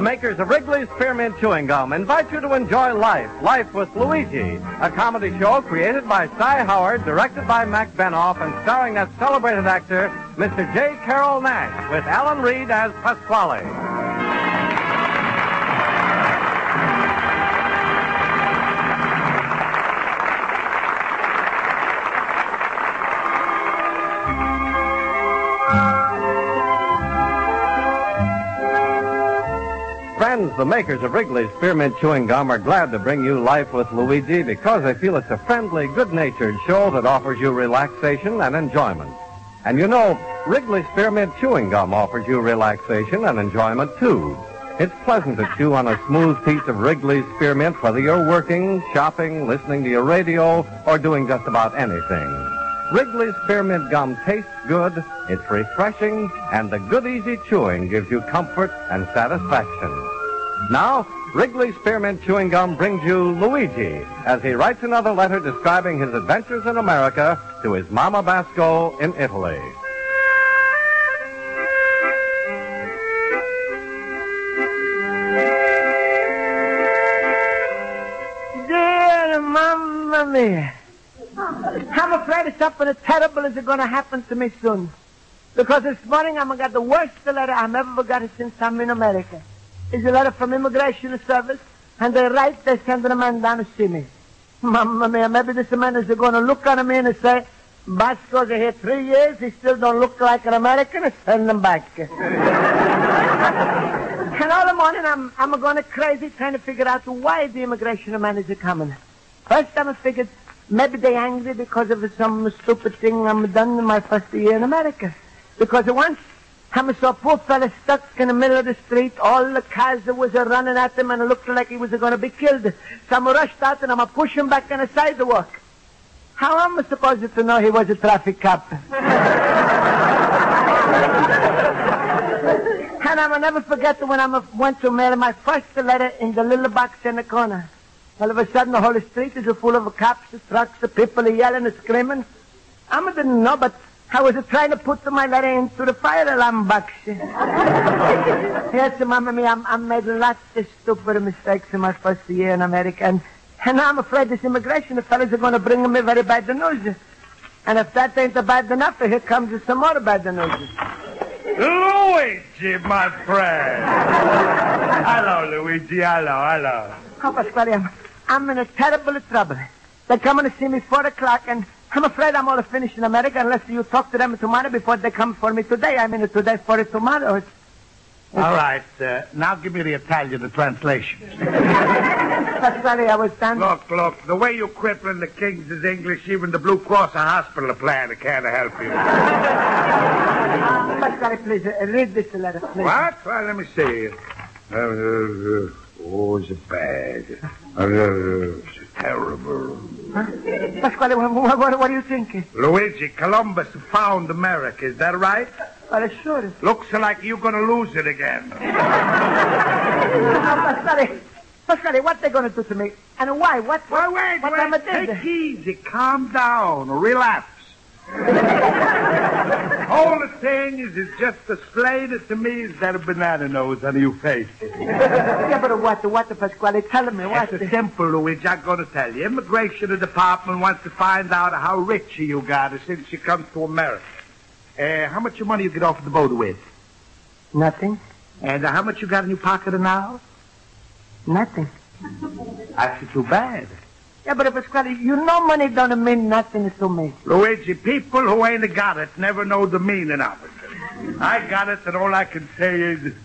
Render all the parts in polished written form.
The makers of Wrigley's Spearmint Chewing Gum invite you to enjoy Life with Luigi, a comedy show created by Cy Howard, directed by Mac Benoff, and starring that celebrated actor, Mr. J. Carroll Nash, with Alan Reed as Pasquale. Friends, the makers of Wrigley's Spearmint Chewing Gum are glad to bring you Life with Luigi because they feel it's a friendly, good-natured show that offers you relaxation and enjoyment. And you know, Wrigley's Spearmint Chewing Gum offers you relaxation and enjoyment, too. It's pleasant to chew on a smooth piece of Wrigley's Spearmint, whether you're working, shopping, listening to your radio, or doing just about anything. Wrigley's Spearmint Gum tastes good, it's refreshing, and the good, easy chewing gives you comfort and satisfaction. Now, Wrigley's Spearmint Chewing Gum brings you Luigi as he writes another letter describing his adventures in America to his Mama Basco in Italy. Dear Mamma Mia, I'm afraid something terrible is going to happen to me soon. Because this morning I'm going to get the worst letter I've ever got since I'm in America. It's a letter from Immigration Service, and they're sending a man down to see me. Mamma mia, maybe this man is going to look at me and say, Basco's here 3 years, he still don't look like an American, and send him back. And all the morning I'm going crazy trying to figure out why the immigration man is coming. First I figured maybe they're angry because of some stupid thing I'm done in my first year in America. Because once I saw a poor fella stuck in the middle of the street. All the cars that was running at him, and it looked like he was going to be killed. So I rushed out, and I'm push him back on the sidewalk. How am I supposed to know he was a traffic cop? And I'll never forget when I went to mail my first letter in the little box in the corner. All of a sudden, the whole street is full of cops, the trucks, the people are yelling and screaming. I didn't know, but I was trying to put my letter into the fire alarm box. Yes, Mamma Mia, I made lots of stupid mistakes in my first year in America. And now I'm afraid this immigration fellas are going to bring me very bad news. And if that ain't bad enough, here comes some more bad news. Luigi, my friend. Hello, Luigi. Hello. Oh, Pasquale, I'm in a terrible trouble. They're coming to see me 4 o'clock, and I'm afraid I'm all finished in America unless you talk to them tomorrow before they come for me today. I mean, today for tomorrow. All right. Now give me the Italian, the translation. Pasquale, I was standing... Look. The way you're crippling the Kings is English. Even the Blue Cross hospital plan can't help you. Pasquale, please, read this letter, please. What? Well, let me see. It's bad. It's terrible. Huh? Pasquale, what are you thinking? Luigi, Columbus found America. Is that right? Well, sure. Looks like you're going to lose it again. Pasquale, what they going to do to me? And why? What Wait. Take it easy. Calm down. Relax. All the thing is just explain it to me is that a banana nose on your face. Yeah, but what, Pasquale? Tell me what. It's simple, Luigi. I'm going to tell you. Immigration Department wants to find out how rich you got since you come to America. How much money you get off the boat with? Nothing. And how much you got in your pocket now? Nothing. That's too bad. Yeah, but Pasquale, you know money don't mean nothing to me. Luigi, people who ain't got it never know the meaning of it. I got it, and all I can say is...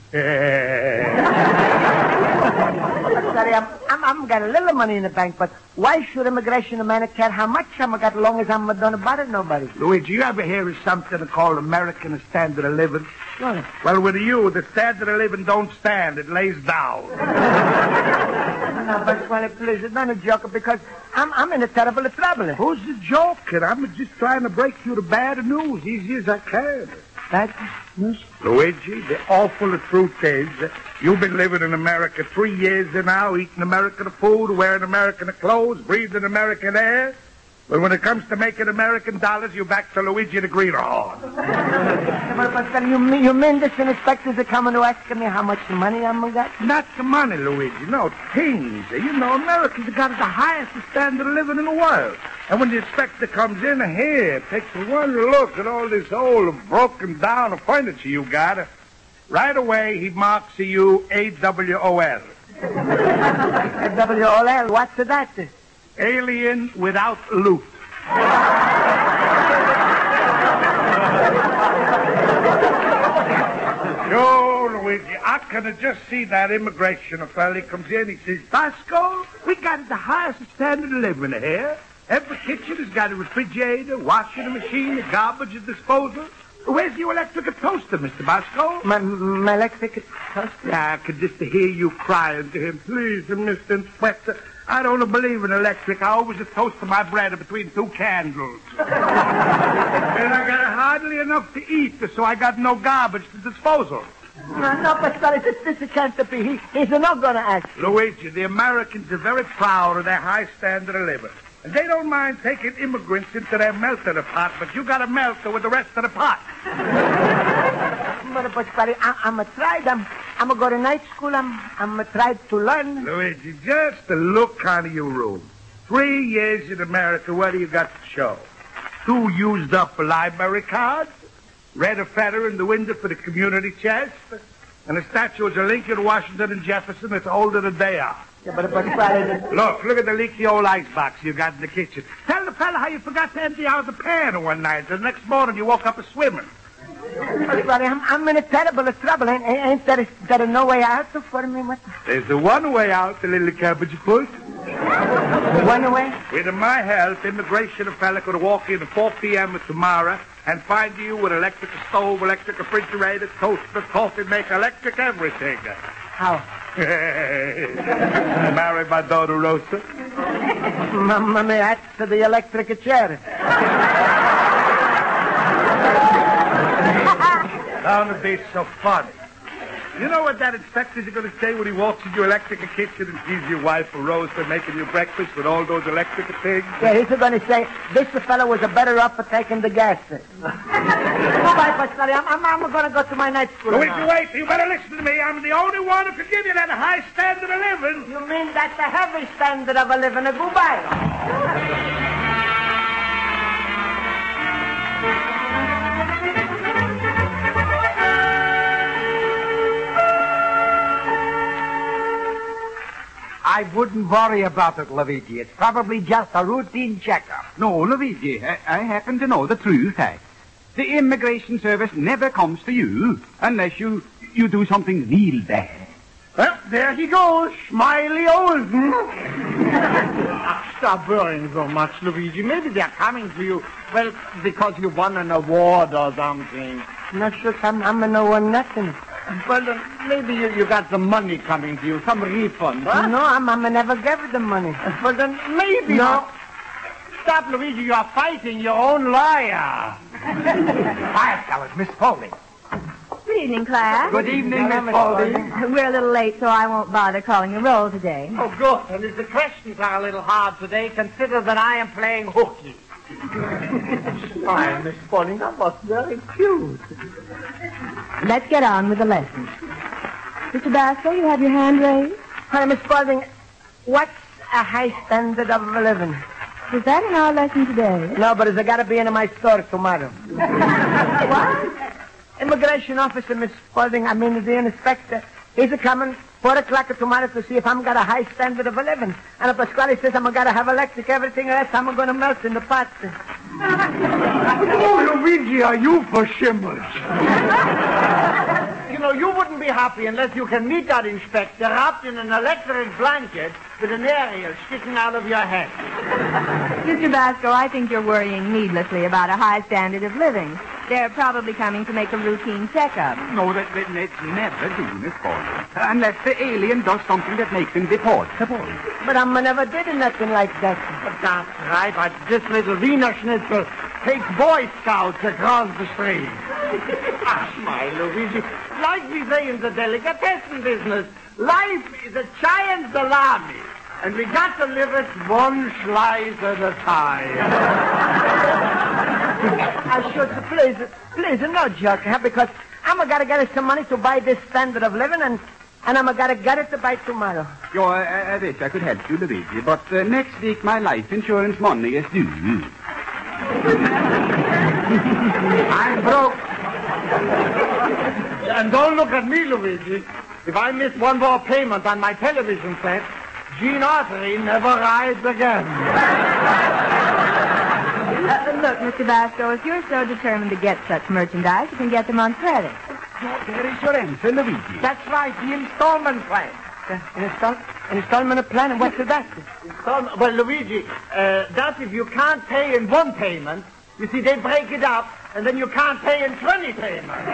Pasquale, I'm got a little money in the bank, but why should immigration man care how much I'm got as long as I'm don't bother nobody? Luigi, you ever hear of something called American standard of living? What? Well, with you, the standard of living don't stand. It lays down. No, Pasquale, please, it's not a joke, because I'm in a terrible trouble. Who's joking? I'm just trying to break you the bad news easy as I can. Bad news? Luigi, the awful truth is you've been living in America 3 years now, eating American food, wearing American clothes, breathing American air. But when it comes to making American dollars, you're back to Luigi the Greenhorn. But you mean this inspectors are coming to ask me how much money I'm got? Not the money, Luigi. No, things. You know, Americans have got the highest standard of living in the world. And when the inspector comes in here, takes one look at all this old broken down furniture you got, right away he marks you AWOL. AWOL? What's that? Alien without loot. Yo, Luigi, I can just see that immigration fella. He comes in, he says, Basco, we got the highest standard of living here. Every kitchen has got a refrigerator, washing machine, a garbage disposal. Where's your electric toaster, Mr. Basco? My electric toaster? Yeah, I could just hear you crying to him. Please, Mr. Inspector, I don't believe in electric. I always just toast my bread between two candles. And I got hardly enough to eat, so I got no garbage to disposal. No, Pasquale, this can't be. He's not going to ask. Luigi, the Americans are very proud of their high standard of living. And they don't mind taking immigrants into their melter pot, but you got to melt with the rest of the pot. But Pasquale, I'm tried. I'm going to go to night school. I'm tried to learn. Luigi, just to look out of your room. 3 years in America, what do you got to show? 2 used up library cards, red a feather in the window for the community chest, and a statue of Lincoln, Washington, and Jefferson that's older than they are. Yeah, but Pasquale... Look at the leaky old icebox you got in the kitchen. Tell the fella how you forgot to empty out the pan one night. The next morning you woke up swimming. Pasquale, I'm in a terrible trouble. Ain't there no way out for me? What? There's the one way out, the little cabbage foot. One way? With my help, immigration fella could walk in at 4 p.m. tomorrow and find you with electric stove, electric refrigerator, toaster, coffee maker, electric everything. How? Married my daughter, Rosa. Mamma mia, that's the electric chair. Don't be so funny. You know what that inspector's going to say when he walks into your electric kitchen and sees your wife, Rosa, making you breakfast with all those electric things? Yeah, he's going to say, this fellow was better off for taking the gas. Goodbye, Pasquale. I'm going to go to my night school. Wait. You better listen to me. I'm the only one who can give you that high standard of living. You mean that's a heavy standard of a living? Goodbye. I wouldn't worry about it, Luigi. It's probably just a routine checkup. No, Luigi, I happen to know the true fact. The immigration service never comes to you unless you do something real bad. Well, there he goes, Smiley Olsen. Stop worrying so much, Luigi. Maybe they're coming to you, well, because you won an award or something. Not sure I'm no one nothing. Well, then, maybe you got some money coming to you, some refund, huh? No, I'm never gave them money. Well, then maybe... No. Stop, Luigi. You're fighting your own lawyer. Quiet, fellas. Miss Spaulding. Good evening, class. Good evening, Miss Spaulding. We're a little late, so I won't bother calling a roll today. Oh, good. And if the questions are a little hard today, consider that I am playing hooky. Fine, Miss Spaulding. That was very cute. Let's get on with the lesson. Mr. Basco, you have your hand raised? Hi, Miss Spaulding. What's a high standard of a living? Is that in our lesson today? No, but it's got to be in my store tomorrow. What? Immigration officer, Miss Spaulding, the inspector. He's coming 4 o'clock tomorrow to see if I'm got a high standard of a living. And if Pasquale says I'm going to have electric, everything else, I'm going to melt in the pot. Oh, Luigi, are you for shimmers? You know, you wouldn't be happy unless you can meet that inspector wrapped in an electric blanket with an aerial sticking out of your head. Mr. Basco, I think you're worrying needlessly about a high standard of living. They're probably coming to make a routine checkup. No, let's never do, Miss Spaulding. Unless the alien does something that makes him deport. But I never did nothing like that. But that's right. But this little Wiener Schnitzel takes Boy Scouts across the street. My Luigi, like we say in the delicatessen business, life is a giant salami. And we got to live it one slice at a time. I should, please, no joke, huh? Because I'm going to get us some money to buy this standard of living, and I'm going to get it to buy tomorrow. I wish I could help you, Luigi, but next week my life insurance money is due. I'm broke. And don't look at me, Luigi. If I miss one more payment on my television set, Gene Autry never rides again. Look, Mr. Basco, if you're so determined to get such merchandise, you can get them on credit. There is your answer, Luigi. That's right, the installment plan. Installment plan? What's that? Well, Luigi, that's if you can't pay in one payment. You see, they break it up, and then you can't pay in 20 payments.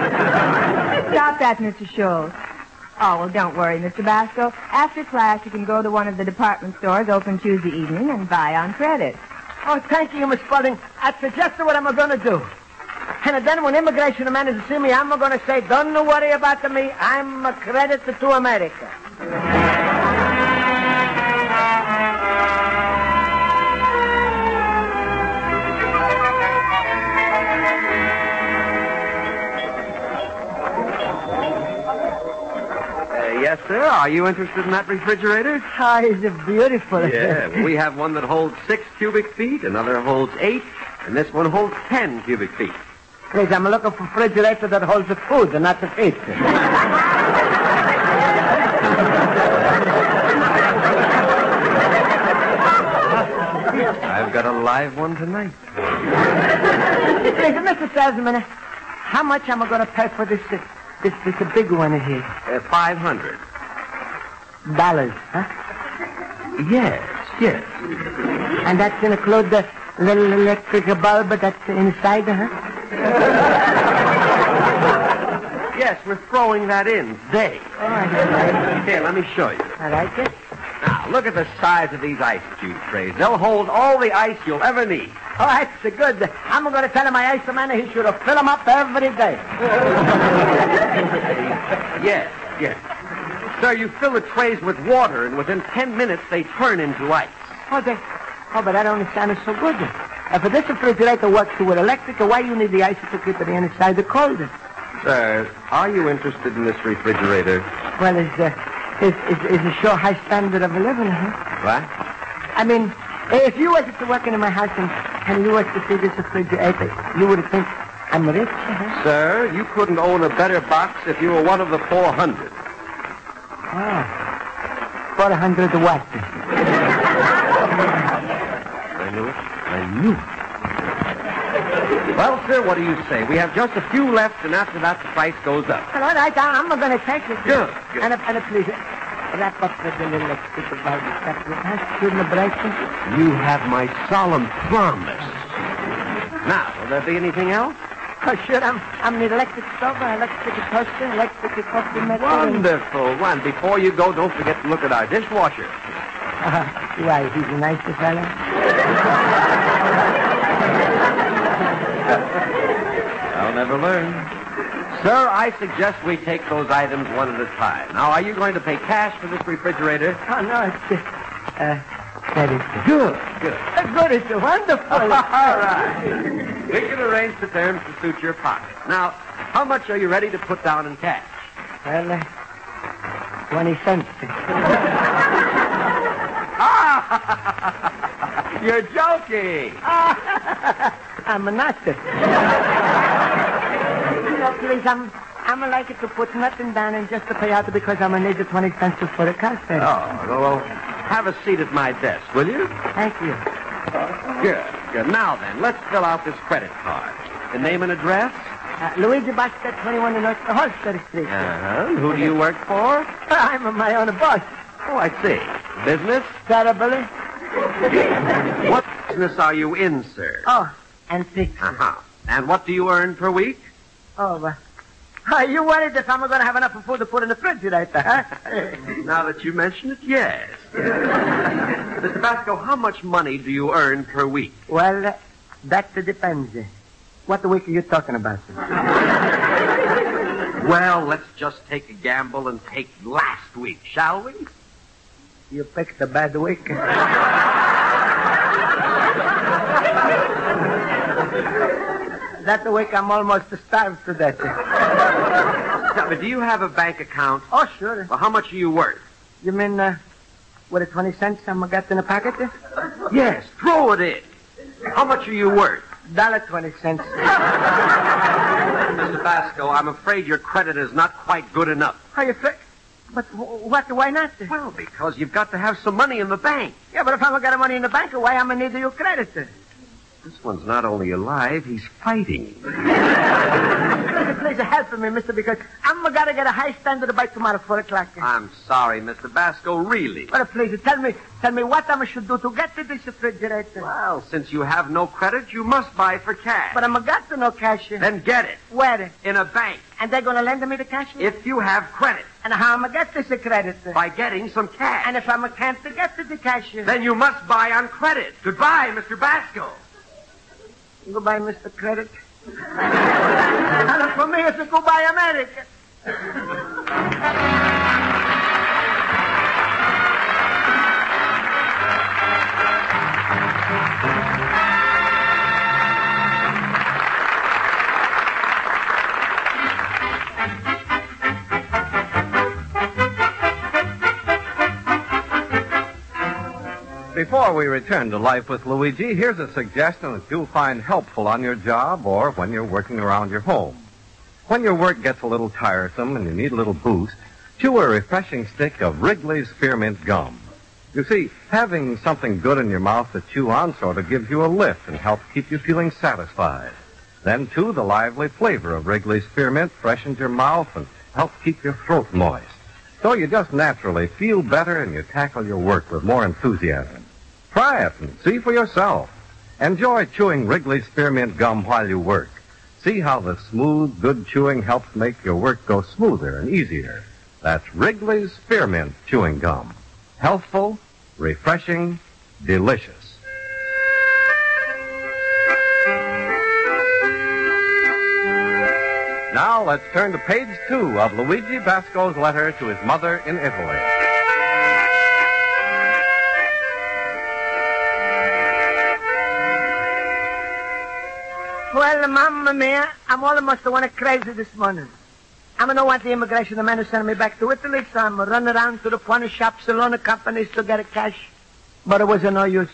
Stop that, Mr. Schultz. Oh, well, don't worry, Mr. Basco. After class, you can go to one of the department stores open Tuesday evening and buy on credit. Oh, thank you, Miss Spaulding. That's just what I'm going to do. And then when immigration managers see me, I'm going to say, don't worry about me. I'm a credit to America. Yes, sir. Are you interested in that refrigerator? Ah, is it beautiful? Yeah. We have one that holds 6 cubic feet, another holds 8, and this one holds 10 cubic feet. Please, I'm looking for a refrigerator that holds the food and not the feet. I've got a live one tonight. Please, Mr. Salesman, how much am I going to pay for this big one here? $500. Huh? Yes. And that's going to include the little electric bulb that's inside, huh? Yes, we're throwing that in today. All right. Here, let me show you. I like it. Now, look at the size of these ice cube trays. They'll hold all the ice you'll ever need. Oh, that's good. I'm going to tell my ice man he should fill them up every day. Yes. Sir, you fill the trays with water, and within 10 minutes, they turn into ice. But that only sounded so good. If this refrigerator works with electric, why you need the ice to keep it inside the cold? Sir, are you interested in this refrigerator? Well, it's a sure high standard of living, huh? What? I mean, if you was to work in my house and you was to see this refrigerator, you would think I'm rich, huh? Sir, you couldn't own a better box if you were one of the 400. Oh. 400 what? I knew it. Well, sir, what do you say? We have just a few left, and after that, the price goes up. All right, I'm going to take it. Good. And please, wrap up the little electric bulb stuff. Shouldn't have broken. You have my solemn promise. Now, will there be anything else? Oh, sure. I'm the electric stove, electric toaster, electric coffee maker. Wonderful. Well, before you go, don't forget to look at our dishwasher. Why, he's a nice fella. I'll never learn. Sir, I suggest we take those items one at a time. Now, are you going to pay cash for this refrigerator? Oh, no, it's credit. Good. Good, it's wonderful. All right. We can arrange the terms to suit your pocket. Now, how much are you ready to put down in cash? Well, 20 cents. You're joking. I'm not. Please, I'm like it to put nothing down and just to pay out because I'm going to need the 20 cents for the cash. Oh, well, have a seat at my desk, will you? Thank you. Good. Now then, let's fill out this credit card. The name and address? Luigi Basco, 21 North Holster Street. Who do you work for? I'm my own boss. Oh, I see. Business? Terribly. What business are you in, sir? Oh, and fix. And what do you earn per week? Oh, are you worried if I'm going to have enough food to put in the refrigerator, huh? Now that you mention it, yes. Mr. Basco, how much money do you earn per week? Well, that depends. What week are you talking about? Well, let's just take a gamble and take last week, shall we? You picked a bad week. That week I'm almost starved to death. Yeah, but do you have a bank account? Oh, sure. Well, how much are you worth? You mean, what, 20 cents I'm got in a pocket? Yes, throw it in. How much are you worth? $1.20. Mr. Basco, I'm afraid your credit is not quite good enough. How you feel? But what? Why not? Well, because you've got to have some money in the bank. Yeah, but if I haven't got money in the bank, why am I need your credit? This one's not only alive, he's fighting. Please help me, mister, because I'm got to get a high standard by tomorrow, 4 o'clock. I'm sorry, Mr. Basco, really. But please, tell me what I should do to get to this refrigerator. Well, since you have no credit, you must buy for cash. But I'm got to no cash. Then get it. Where? In a bank. And they're going to lend me the cash? If you have credit. And how am I get this credit? By getting some cash. And if I can't get the cash? Then you must buy on credit. Goodbye, Mr. Basco. Goodbye, Mr. Credit. And for me, it's a goodbye, America. Before we return to Life with Luigi, here's a suggestion that you'll find helpful on your job or when you're working around your home. When your work gets a little tiresome and you need a little boost, chew a refreshing stick of Wrigley's Spearmint Gum. You see, having something good in your mouth to chew on sort of gives you a lift and helps keep you feeling satisfied. Then, too, the lively flavor of Wrigley's Spearmint freshens your mouth and helps keep your throat moist. So you just naturally feel better and you tackle your work with more enthusiasm. Try it and see for yourself. Enjoy chewing Wrigley's Spearmint Gum while you work. See how the smooth, good chewing helps make your work go smoother and easier. That's Wrigley's Spearmint Chewing Gum. Healthful, refreshing, delicious. Now let's turn to page 2 of Luigi Basco's letter to his mother in Italy. Well, Mamma Mia, I'm almost one crazy this morning. I don't want the immigration man to send me back to Italy, so I'm running around to the pawn shops and loan companies to get a cash. But it was no use.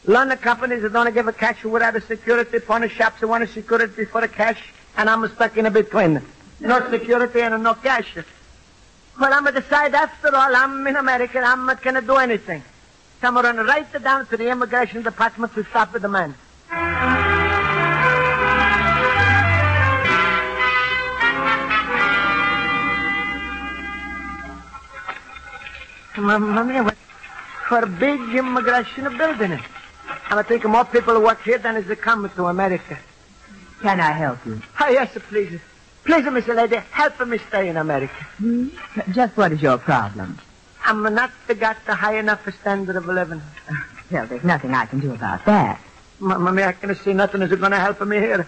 Loan companies that don't give a cash without a security, pawn shops that want a security for the cash, and I'm stuck in between. No security and no cash. Well, I'm going to decide after all, I'm in America, I'm not going to do anything. So I'm going to right down to the immigration department to stop with the man. Mamma, what for a big immigration building? I think more people work here than is coming to America. Can I help you? Oh, yes, please. Please, Miss Lady, help me stay in America. Just what is your problem? I'm not got the high enough standard of living. Well, there's nothing I can do about that. Mamma, I can see nothing is going to help me here.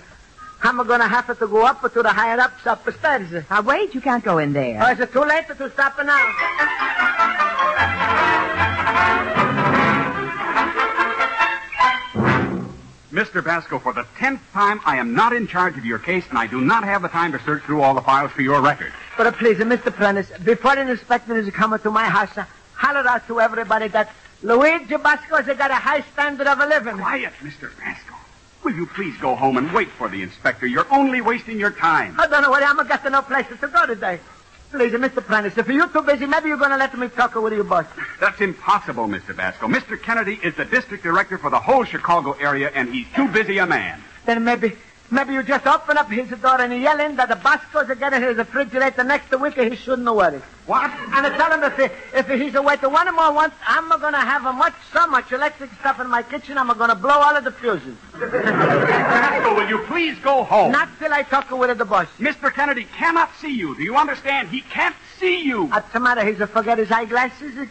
I'm going to have to go up to the higher ups upstairs. Now, wait, you can't go in there. Oh, is it too late to stop now? Mr. Basco, for the 10th time, I am not in charge of your case, and I do not have the time to search through all the files for your record. But please, Mr. Prentice, before an inspector is coming to my house, holler out to everybody that Luigi Basco has got a high standard of a living. Quiet, Mr. Basco. Will you please go home and wait for the inspector? You're only wasting your time. I don't know where I'm got to no places to go today. Please, Mr. Prentice, if you're too busy, maybe you're going to let me talk with your boss. That's impossible, Mr. Basco. Mr. Kennedy is the district director for the whole Chicago area, and he's too busy a man. Then maybe you just open up his door and yell in that the Basco's are getting his refrigerator next week, he shouldn't worry. What? And I tell him if he's away to one more once, I'm going to have so much electric stuff in my kitchen, I'm going to blow all of the fuses. Basco, will you please go home? Not till I talk with the boss. Mr. Kennedy cannot see you. Do you understand? He can't see you. What's the matter? He's forget his eyeglasses?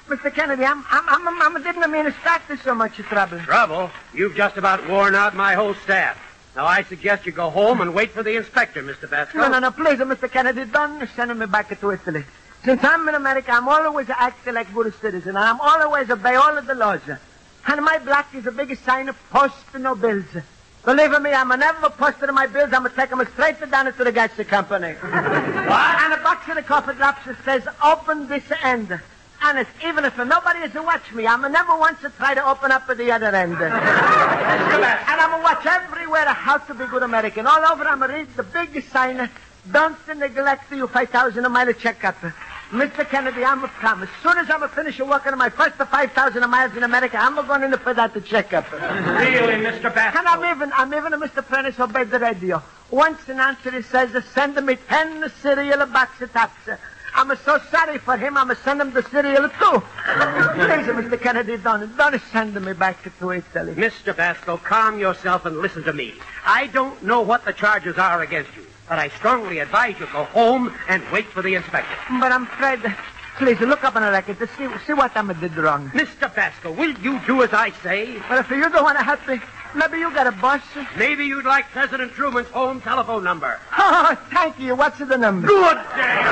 Mr. Kennedy, I didn't mean to start this so much trouble. Trouble? You've just about worn out my whole staff. Now, I suggest you go home and wait for the inspector, Mr. Basco. No, please, Mr. Kennedy, don't send me back to Italy. Since I'm in America, I'm always acting like a good citizen, and I'm always obey all of the laws. And my block is the biggest sign of post no bills. Believe me, I'm never posted my bills. I'm going to take them straight down to the gas company. What? And a box in the coffee drops that says, open this end. Honest, even if nobody is to watch me, I'm never once to try to open up at the other end. And I'm going to watch everywhere how to be good American. All over, I'm going to read the biggest sign, don't neglect your 5,000 mile checkup. Mr. Kennedy, I'm a promise. As soon as I'm finished working on my first 5,000 miles in America, I'm going in for that checkup. Really, Mr. Basco? And I'm even Mr. Prentice obey the radio. Once an answer says, send me 10 cereal box of tops. I'm so sorry for him, I'm send him the cereal too. Please, Mr. Kennedy, don't send me back to Italy. Mr. Basco, calm yourself and listen to me. I don't know what the charges are against you, but I strongly advise you go home and wait for the inspector. But I'm afraid... Please, look up on the record to see what I did wrong. Mr. Basco, will you do as I say? Well, if you don't want to help me, maybe you got a boss. Maybe you'd like President Truman's home telephone number. Oh, thank you. What's the number? Good day.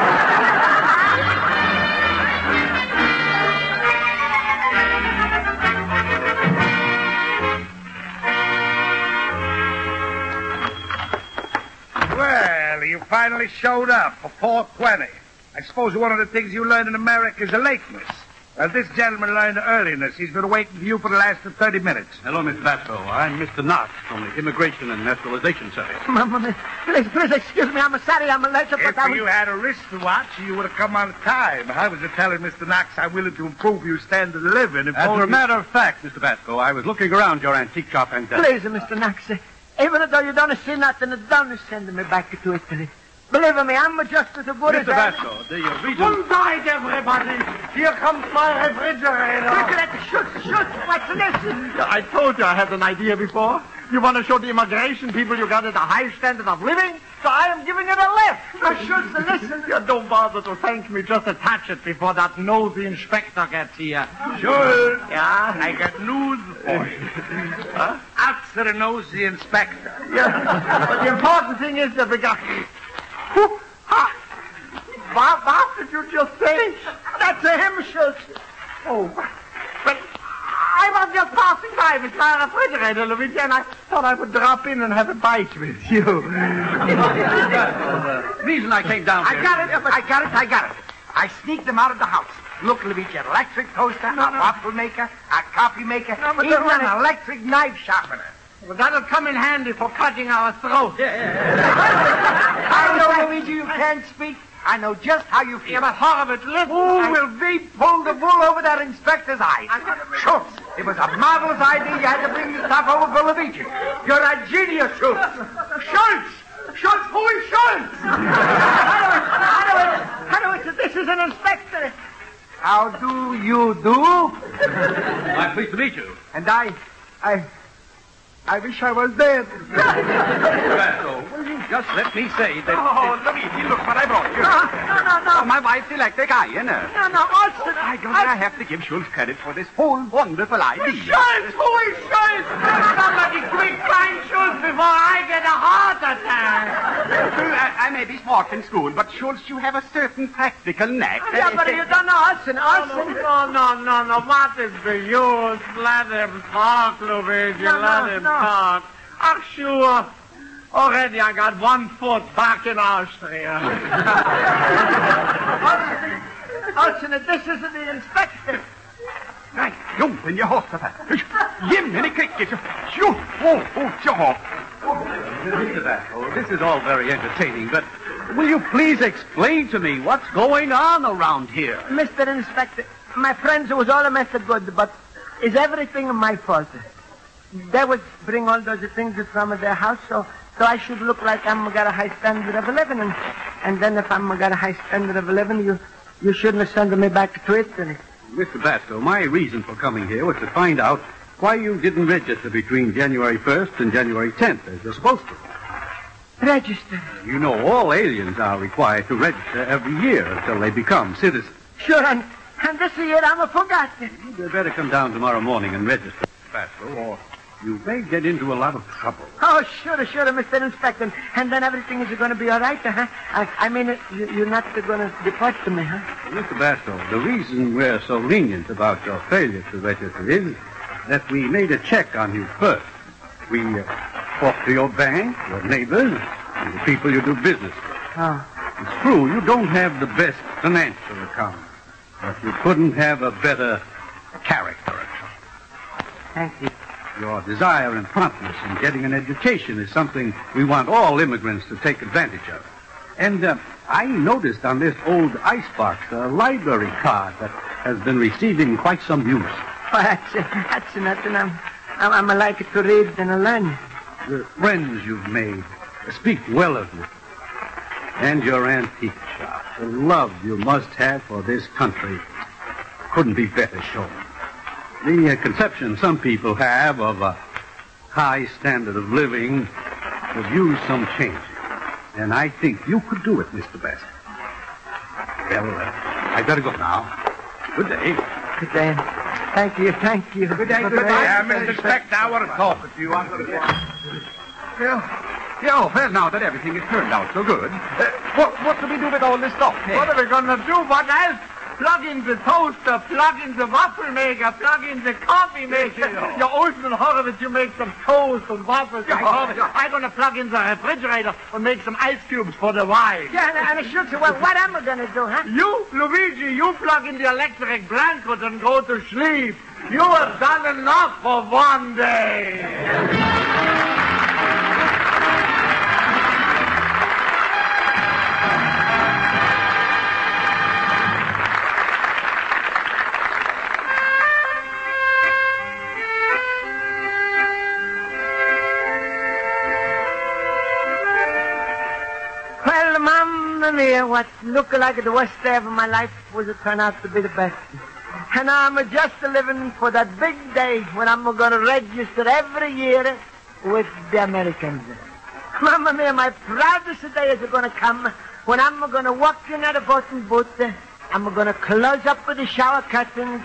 Well, you finally showed up for 4:20. I suppose one of the things you learn in America is the lateness. Well, this gentleman learned the earliness. He's been waiting for you for the last 30 minutes. Hello, Miss Basco. I'm Mr. Knox from the Immigration and Naturalization Service. Please, excuse me. I'm sorry. I'm late. If you had a wrist to watch, you would have come on time. I was telling Mr. Knox I'm willing to improve your standard of living. As a matter of fact, Mr. Basco, I was looking around your antique shop and... Please, Mr. Knox, even though you don't see nothing, don't send me back to Italy. Believe me, I'm just as good Mr. as... Mr. Basco, the reason... Good night, everybody. Here comes my refrigerator. Schultz, what's this? I told you I had an idea before. You want to show the immigration people you got at a high standard of living? So I am giving it a lift. Schultz, listen. You don't bother to thank me. Just attach it before that nosy inspector gets here. Schultz. Yeah? I got news for you. Huh? After the nosy inspector. Yeah. But the important thing is that we got... What did you just say? That's him, Schultz. Oh, but I was just passing by with my refrigerator, Luigi, and I thought I would drop in and have a bite with you. The reason I came down here... I got it. I sneaked them out of the house. Look, Luigi, an electric toaster, a waffle maker, a coffee maker, even an electric knife sharpener. Well, that'll come in handy for cutting our throats. I know, Luigi, you can't speak. I know just how you feel. Yeah, but Horowitz, listen. Who will we pull the wool over that inspector's eyes? Schultz, it was a marvelous idea. You had to bring the stuff over for Luigi. You're a genius, Schultz. Schultz, who is Schultz? Horowitz, this is an inspector. How do you do? I'm pleased to meet you. And I wish I was dead. Mr. Basco, will you just let me say that... Oh, Luigi, look what I brought you. No. Oh, my wife's electric iron. No, Austin. I have to give Schultz credit for this whole wonderful idea. Schultz, who is Schultz? Somebody quick find Schultz before I get a heart attack. I may be smart in school, but Schultz, you have a certain practical knack. Yeah, but you don't know Austin. No. What is the use? Let him talk, Luigi. Let him talk. Ach, sure. Already I got 1 foot back in Austria. Austin, this is the inspector. Right, jump in your horse, Jimmy, quick, get your... Shoot! Mr. Basco, this is all very entertaining, but will you please explain to me what's going on around here? Mr. Inspector, my friends was all a mess of good, but is everything my fault? They would bring all those things from their house, so I should look like I'm got a high standard of living, and then if I'm got a high standard of living, you shouldn't send me back to Italy. Mr. Basco, my reason for coming here was to find out why you didn't register between January 1st and January 10th, as you're supposed to. Register? You know, all aliens are required to register every year until they become citizens. Sure, and And this year I'm forgotten. You'd better come down tomorrow morning and register, Basco, or you may get into a lot of trouble. Oh, sure, Mr. Inspector. And then everything is going to be all right, huh? I mean, you're not going to deport me, huh? Mr. Basco, the reason we're so lenient about your failure to register is that we made a check on you first. We talked to your bank, your neighbors, and the people you do business with. Oh. It's true, you don't have the best financial account, but you couldn't have a better character account. Thank you. Your desire and promptness in getting an education is something we want all immigrants to take advantage of. And I noticed on this old icebox a library card that has been receiving quite some use. Oh, that's nothing. I'm like to read and learn. The friends you've made speak well of you. And your antique shop. The love you must have for this country couldn't be better shown. The conception some people have of a high standard of living could use some changing. And I think you could do it, Mr. Basco. Well, I better go now. Good day. Good day. Thank you. Good day. Mr. Inspector, I want to talk with you. Well, now that everything has turned out so good, what do we do with all this stuff? What are we going to do? What else? Plug in the toaster, plug in the waffle maker, plug in the coffee maker. You're old and horrible, you make some toast and waffles and coffee. I'm going to plug in the refrigerator and make some ice cubes for the wife. Yeah, and Schultz, well, what am I going to do, huh? You, Luigi, you plug in the electric blanket and go to sleep. You have done enough for one day. What looked like the worst day of my life was to turn out to be the best. And I'm just living for that big day when I'm going to register every year with the Americans. Mamma mia, my proudest day is going to come when I'm going to walk in at a voting booth. I'm going to close up with the shower curtains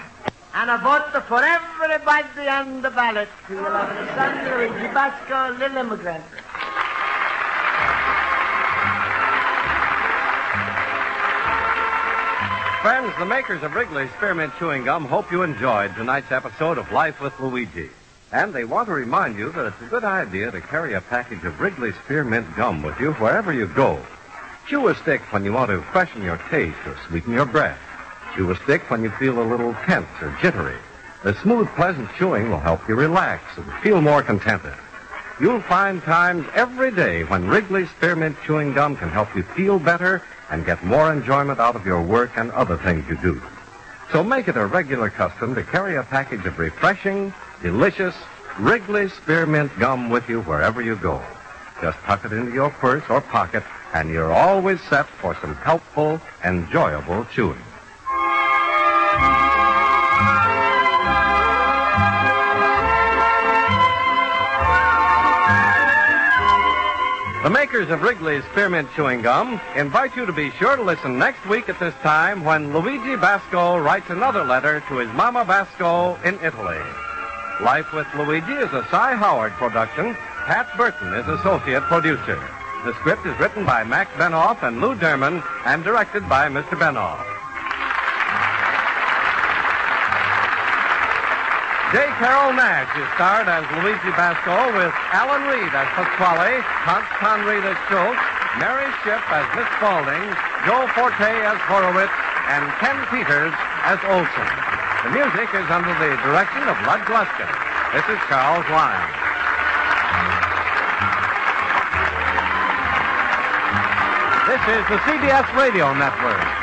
and I vote for everybody on the ballot. You'll have a son, Luigi Basco, Little Immigrant. Friends, the makers of Wrigley's Spearmint Chewing Gum hope you enjoyed tonight's episode of Life with Luigi. And they want to remind you that it's a good idea to carry a package of Wrigley's Spearmint Gum with you wherever you go. Chew a stick when you want to freshen your taste or sweeten your breath. Chew a stick when you feel a little tense or jittery. The smooth, pleasant chewing will help you relax and feel more contented. You'll find times every day when Wrigley's Spearmint Chewing Gum can help you feel better and get more enjoyment out of your work and other things you do. So make it a regular custom to carry a package of refreshing, delicious Wrigley's Spearmint Gum with you wherever you go. Just tuck it into your purse or pocket, and you're always set for some helpful, enjoyable chewing. The makers of Wrigley's Spearmint Chewing Gum invite you to be sure to listen next week at this time when Luigi Basco writes another letter to his Mama Basco in Italy. Life with Luigi is a Cy Howard production. Pat Burton is associate producer. The script is written by Mac Benoff and Lou Derman and directed by Mr. Benoff. J. Carol Nash is starred as Luigi Basco with Alan Reed as Pasquale, Conried as Schultz, Mary Shipp as Miss Spaulding, Joe Forte as Horowitz, and Ken Peters as Olson. The music is under the direction of Lud Gluskin. This is Charles Lyons. This is the CBS Radio Network.